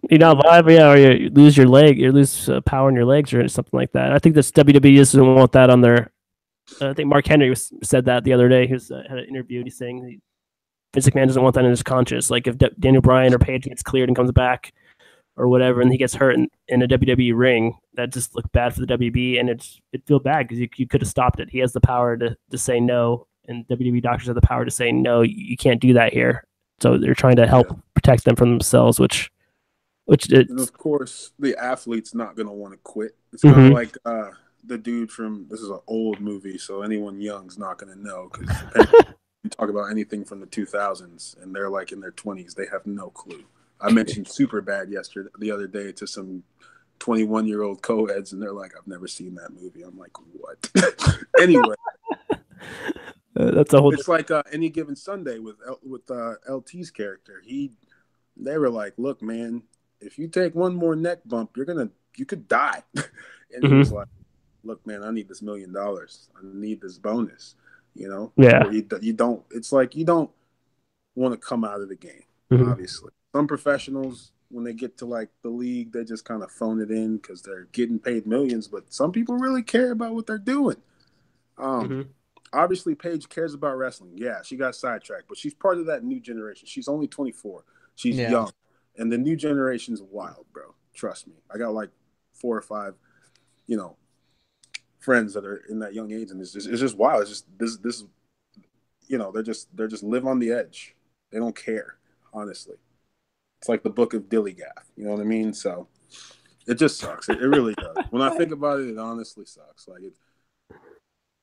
You're not live, yeah, or you lose your leg, you lose power in your legs, or something like that. I think this WWE doesn't want that on their. I think Mark Henry said that the other day. He had an interview, and he's saying Vince McMahon doesn't want that in his conscience. Like if Daniel Bryan or Paige gets cleared and comes back or whatever, and he gets hurt in a WWE ring, that just looked bad for the WB, and it feel bad because you could have stopped it. He has the power to say no, and WWE doctors have the power to say no. You can't do that here. So they're trying to help protect them from themselves, which and of course the athlete's not going to want to quit. It's kind of like the dude from, this is an old movie, so anyone young's not going to know because you talk about anything from the 2000s and they're like in their 20s, they have no clue. I mentioned Superbad the other day to some 21-year-old co-eds, and they're like, I've never seen that movie. I'm like, what? Anyway, that's a whole. It's like Any Given Sunday with LT's character. They were like, look, man, if you take one more neck bump, you could die. And he was like, look, man, I need this $1 million. I need this bonus. Yeah. Or you don't. It's like you don't want to come out of the game. Obviously, some professionals, when they get to like the league, they just kind of phone it in because they're getting paid millions. But some people really care about what they're doing. Obviously, Paige cares about wrestling. Yeah, she got sidetracked, but she's part of that new generation. She's only 24. She's young. And the new generation's wild, bro. Trust me. I got like 4 or 5, friends that are in that young age, and it's just wild. It's just this they're just live on the edge. They don't care, honestly. It's like the book of Dilly Gaff. You know what I mean? So it just sucks. It really does. When I think about it, it honestly sucks. Like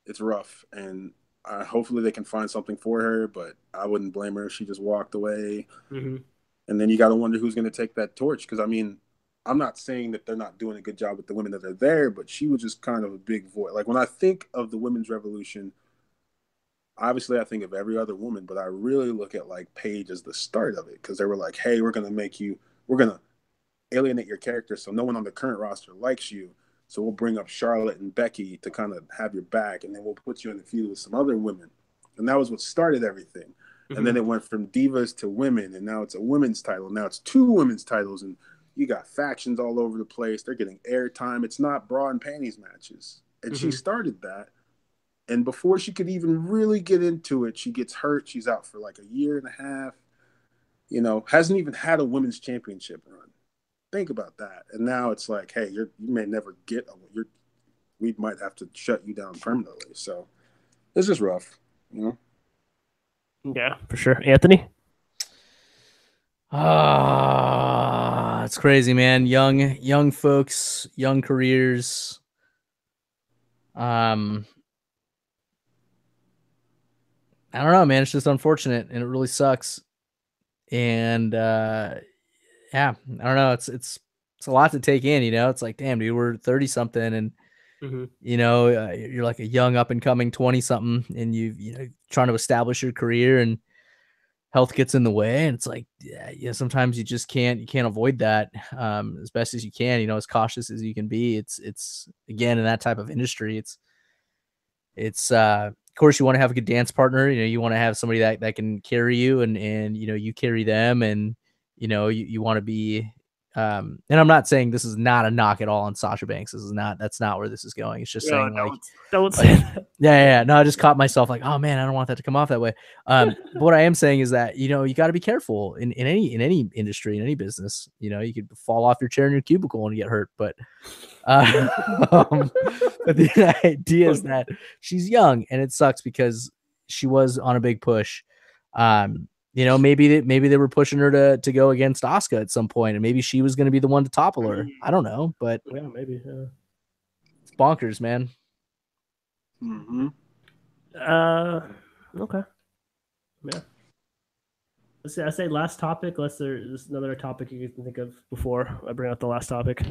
it's rough, and hopefully they can find something for her. But I wouldn't blame her if she just walked away. And then you got to wonder who's going to take that torch. Because, I mean, I'm not saying that they're not doing a good job with the women that are there, but she was just kind of a big voice. Like, when I think of the women's revolution, obviously I think of every other woman, but I really look at, like, Paige as the start of it. Because they were like, hey, we're going to alienate your character so no one on the current roster likes you. So we'll bring up Charlotte and Becky to kind of have your back, and then we'll put you in the feud with some other women. And that was what started everything. And then it went from divas to women, and now it's a women's title. Now it's 2 women's titles, and you got factions all over the place. They're getting airtime. It's not bra and panties matches. And she started that. And before she could even really get into it, she gets hurt. She's out for like a year and a half. Hasn't even had a women's championship run. Think about that. And now it's like, hey, you may never get we might have to shut you down permanently. So it's just rough, Yeah, for sure. Anthony? It's crazy, man. Young folks, young careers. I don't know, man. It's just unfortunate, and it really sucks. And yeah, I don't know. It's it's a lot to take in, you know. It's like, damn, dude, we're 30 something, and you know, you're like a young up and coming 20 something, and you know, trying to establish your career, and health gets in the way, and it's like, yeah, sometimes you just can't avoid that, as best as you can, you know, as cautious as you can be. It's again, in that type of industry, it's of course you want to have a good dance partner, you know, you want to have somebody that can carry you, and you know, you carry them, and you know, you want to be, and I'm not saying this is not a knock at all on Sasha Banks. That's not where this is going. It's just saying, like, don't say that. Yeah. No, I just caught myself like, oh man, I don't want that to come off that way. But what I am saying is that, you know, you got to be careful in any industry, in any business. You know, you could fall off your chair in your cubicle and get hurt. But but the idea is that she's young, and it sucks because she was on a big push. You know, maybe they were pushing her to go against Asuka at some point, and maybe she was going to be the one to topple her. I don't know, but yeah, maybe. Yeah. It's bonkers, man. Okay. Yeah. Let's see. I say last topic. Unless there's another topic you can think of before I bring out the last topic.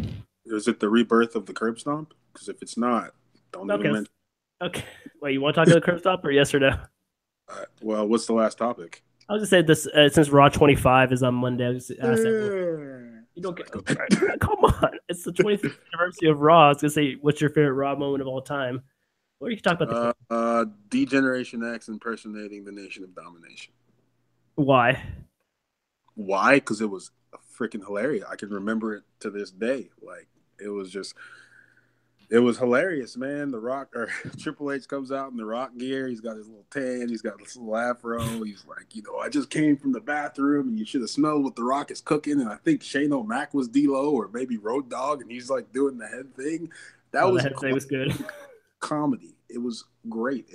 Is it the rebirth of the curb stomp? Because if it's not, don't even mention. Okay. Wait, you want to talk about the curb stomp or yes or no? Well, what's the last topic? I was gonna say this since Raw 25 is on Monday. I was ask that, you don't get. Come on, it's the 25th anniversary of Raw. I was gonna say, what's your favorite Raw moment of all time? What are you talking about? D-Generation X impersonating the Nation of Domination. Why? Why? Because it was freaking hilarious. I can remember it to this day. Like, it was hilarious, man. The Rock or Triple H comes out in the Rock gear. He's got his little tan. He's got this little afro. He's like, you know, I just came from the bathroom, and you should have smelled what the Rock is cooking. And I think Shane O'Mac was D-Lo or maybe Road Dogg, and he's like doing the head thing. That was the head thing was good. Comedy. It was great.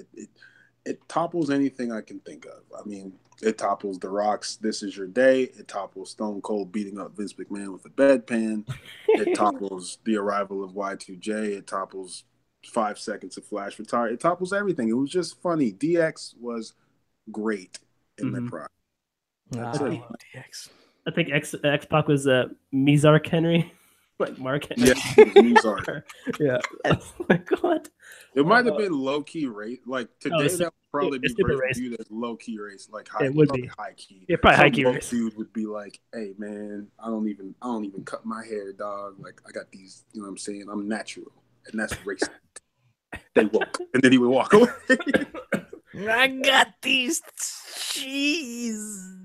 It topples anything I can think of. I mean, it topples The Rock's "This Is Your Day." It topples Stone Cold beating up Vince McMahon with a bedpan. It topples the arrival of Y2J. It topples 5 seconds of Flash retire. It topples everything. It was just funny. DX was great in their prime. That's it. DX. I think X-Pac was Mizark Henry. Like Mark Henry. Yeah, Mizark. Yeah. Oh my God. It might have been low-key race. Like, today, that would probably be viewed as low-key race. Like, it would be high-key. Yeah, probably high-key race. Dude would be like, hey, man, I don't even cut my hair, dog. Like, I got these, you know what I'm saying? I'm natural. And that's racist. They woke. And then he would walk away. I got these cheeseburgers.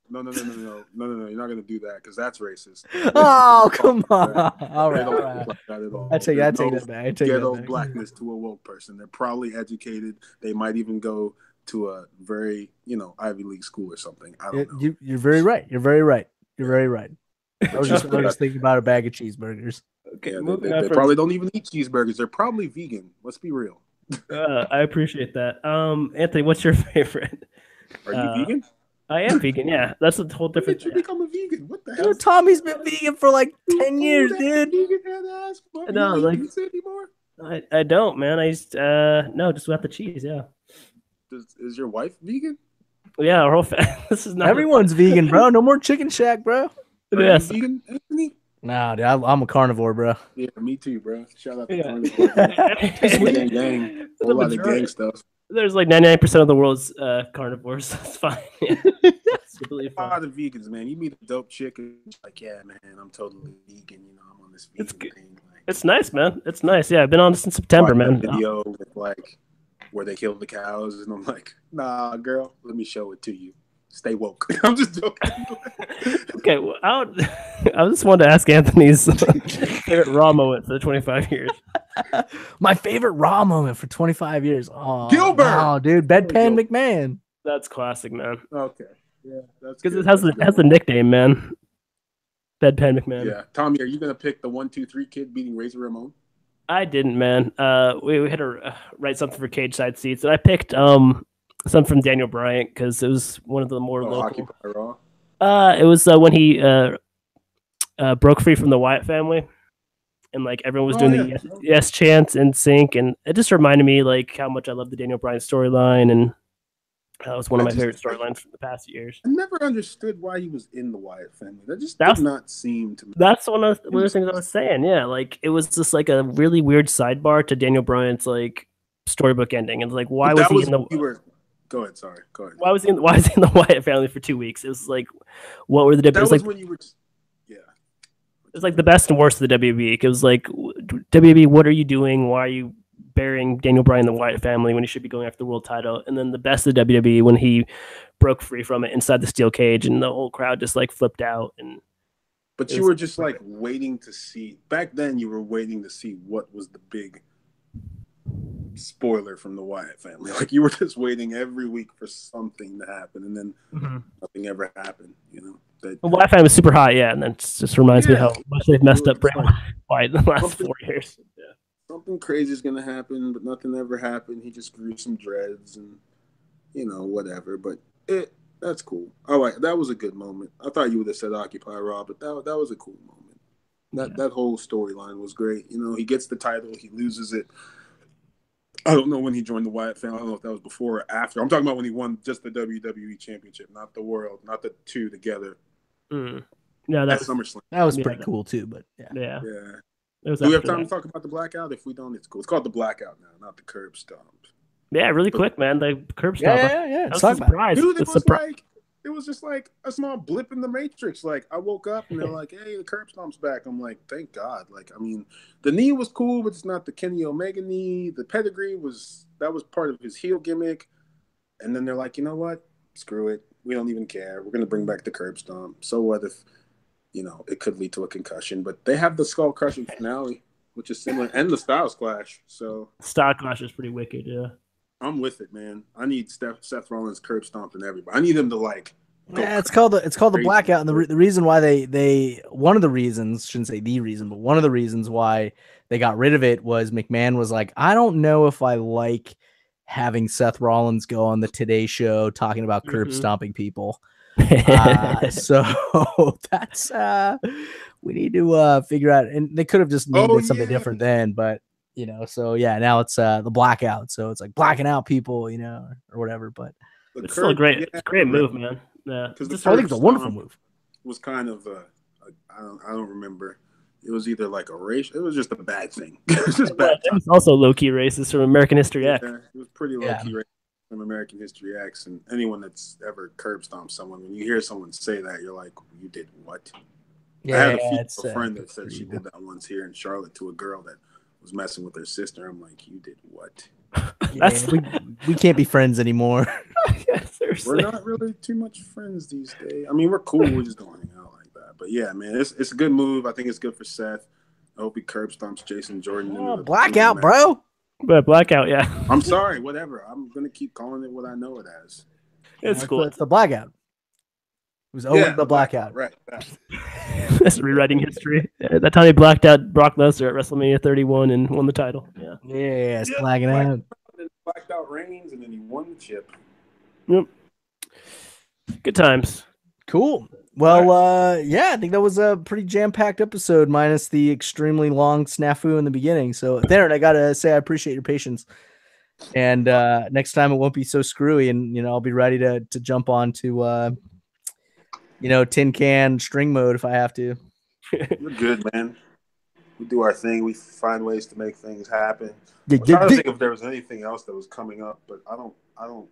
No. You're not gonna do that because that's racist. Oh, come on. All right. I take that back. Ghetto blackness to a woke person. They're probably educated. They might even go to a very, you know, Ivy League school or something. I don't know. You're very right. You're very right. I was just thinking about a bag of cheeseburgers. Okay, yeah, they probably don't even eat cheeseburgers. They're probably vegan. Let's be real. I appreciate that. Anthony, what's your favorite? Are you vegan? I am vegan, yeah. That's a whole different. When did you become a vegan? What the hell? Dude, Tommy's been vegan for like 10 years, dude. No, like I don't, man. I used no, just without the cheese, yeah. Is your wife vegan? Yeah, our whole this is not everyone's vegan, bro. No more Chicken Shack, bro. Yes. Vegan, Anthony? Nah, dude, I'm a carnivore, bro. Yeah, me too, bro. Shout out to carnivore. gang. A lot of gang stuff. There's like 99% of the world's carnivores. That's fine. Yeah. That's completely fine. A lot of vegans, man. You meet a dope chick and like, yeah, man, I'm totally vegan. You know, I'm on this vegan thing. Like, it's nice, man. It's nice. Yeah, I've been on this since September, man. Video with like where they kill the cows, and I'm like, nah, girl, let me show it to you. Stay woke. I'm just joking. Okay, well, I just wanted to ask Anthony's favorite Raw moment for the 25 years. My favorite Raw moment for 25 years. Oh, Gilbert. Oh, dude, Bedpan McMahon. That's classic, man. Okay, yeah, that's because it has the nickname, man. Bedpan McMahon. Yeah, Tommy, are you gonna pick the 1-2-3 kid beating Razor Ramon? I didn't, man. We had to write something for Cage Side Seats, and I picked some from Daniel Bryant because it was one of the more local. Raw? It was when he broke free from the Wyatt family, and like everyone was doing the yes chants in sync, and it just reminded me like how much I love the Daniel Bryan storyline, and That was one of my favorite like, storylines from the past years. I never understood why he was in the Wyatt family. That just did not seem to me. That's one of the things I was saying. Yeah, like it was just like a really weird sidebar to Daniel Bryan's like storybook ending. And like, why was he in the? Go ahead. Sorry. Go ahead. Why was he in the Wyatt family for 2 weeks? It was like, what were the? That was like, when you were. Yeah. It was like the best and worst of the WB. It was like, WB, what are you doing? Why are you burying Daniel Bryan in the Wyatt family when he should be going after the world title? And then the best of the WWE when he broke free from it inside the steel cage, and the whole crowd just like flipped out. But you were just like waiting to see. Back then, you were waiting to see what was the big spoiler from the Wyatt family. Like you were just waiting every week for something to happen, and then nothing ever happened. You know. The Wyatt family was super hot, yeah, and then it just reminds me how much they've messed up Bray Wyatt in the last 4 years. Yeah. Something crazy is going to happen, but nothing ever happened. He just grew some dreads and, whatever. But that's cool. All right, that was a good moment. I thought you would have said Occupy Raw, but that was a cool moment. That whole storyline was great. He gets the title, he loses it. I don't know when he joined the Wyatt family. I don't know if that was before or after. I'm talking about when he won just the WWE Championship, not the World, not the two together. Yeah, that's SummerSlam. That was pretty cool too, but yeah. Do we have time to talk about the blackout? If we don't, it's cool. It's called the blackout now, not the curb stomp. Yeah, really quick, man. The curb stomp. Yeah. That was a surprise. Dude, it was just like a small blip in the matrix. Like I woke up and they're like, "Hey, the curb stomp's back." I'm like, "Thank God!" Like, I mean, the knee was cool, but it's not the Kenny Omega knee. The pedigree was part of his heel gimmick. And then they're like, "You know what? Screw it. We don't even care. We're gonna bring back the curb stomp. So what if?" it could lead to a concussion, but they have the skull crushing finale, which is similar, and the Styles Clash. So Styles Clash is pretty wicked, yeah. I'm with it, man. I need Seth Rollins curb stomping everybody. I need him to like. Yeah, it's called the blackout, and the reason why they one of the reasons, shouldn't say the reason, but one of the reasons why they got rid of it was McMahon was like, I don't know if I like having Seth Rollins go on the Today Show talking about curb stomping people. So that's we need to figure out, and they could have just named it something different then, but so now it's the blackout, so it's like blacking out people, or whatever. But it's still a great move, man. Yeah, because I think it's a wonderful move. Was kind of I don't remember. It was either like a race. It was just a bad thing. It was just bad. It was also low key racist from American History X. Yeah, it was pretty low key racist from American History X, and anyone that's ever curb stomped someone, when you hear someone say that, you're like, you did what? Yeah, I had a female friend that said she did that once here in Charlotte to a girl that was messing with her sister. I'm like, you did what? We can't be friends anymore. Yeah, seriously. We're not really too much friends these days. I mean, we're cool. We're just going out like that. But yeah, man, it's a good move. I think it's good for Seth. I hope he curb stomps Jason Jordan. Blackout, bro. But blackout, yeah. I'm sorry, whatever. I'm gonna keep calling it what I know it as. It's cool. It's the blackout. It was over the blackout. Right. That's rewriting history. Yeah, that time he blacked out Brock Lesnar at WrestleMania 31 and won the title. Yeah. Yeah, it's blacking out. Blacked out Reigns, and then he won the chip. Yep. Good times. Cool. Well, I think that was a pretty jam-packed episode, minus the extremely long snafu in the beginning. So, Darren, I gotta say I appreciate your patience. And next time it won't be so screwy, and I'll be ready to jump on to tin can string mode if I have to. You're good, man. We do our thing. We find ways to make things happen. I'm trying to think if there was anything else that was coming up, but I don't.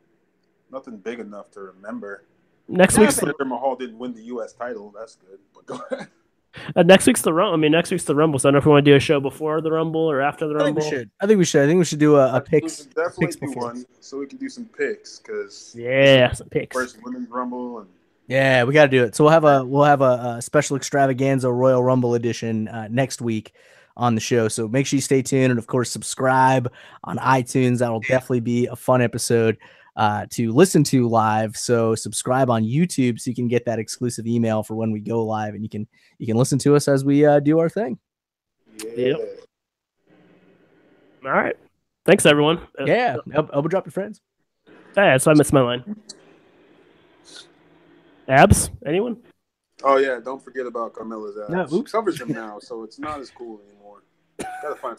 Nothing big enough to remember. Next week's Mahal didn't win the U.S. title. That's good. But go ahead. Next week's the Rumble. I mean, next week's the Rumble. So I don't know if we want to do a show before the Rumble or after the Rumble. I think we should do a picks. Definitely do one, so we can do some picks. Because some picks. First women's Rumble and. Yeah, we got to do it. So we'll have a special extravaganza Royal Rumble edition next week on the show. So make sure you stay tuned, and of course subscribe on iTunes. That will definitely be a fun episode to listen to live. So subscribe on YouTube so you can get that exclusive email for when we go live, and you can listen to us as we do our thing. Yeah. Yep. All right. Thanks, everyone. Yeah. Elbow drop your friends. Yeah, so I missed my line. Abs? Anyone? Oh yeah, don't forget about Carmella's abs. No, oops. Covers them now, so it's not as cool anymore. Gotta find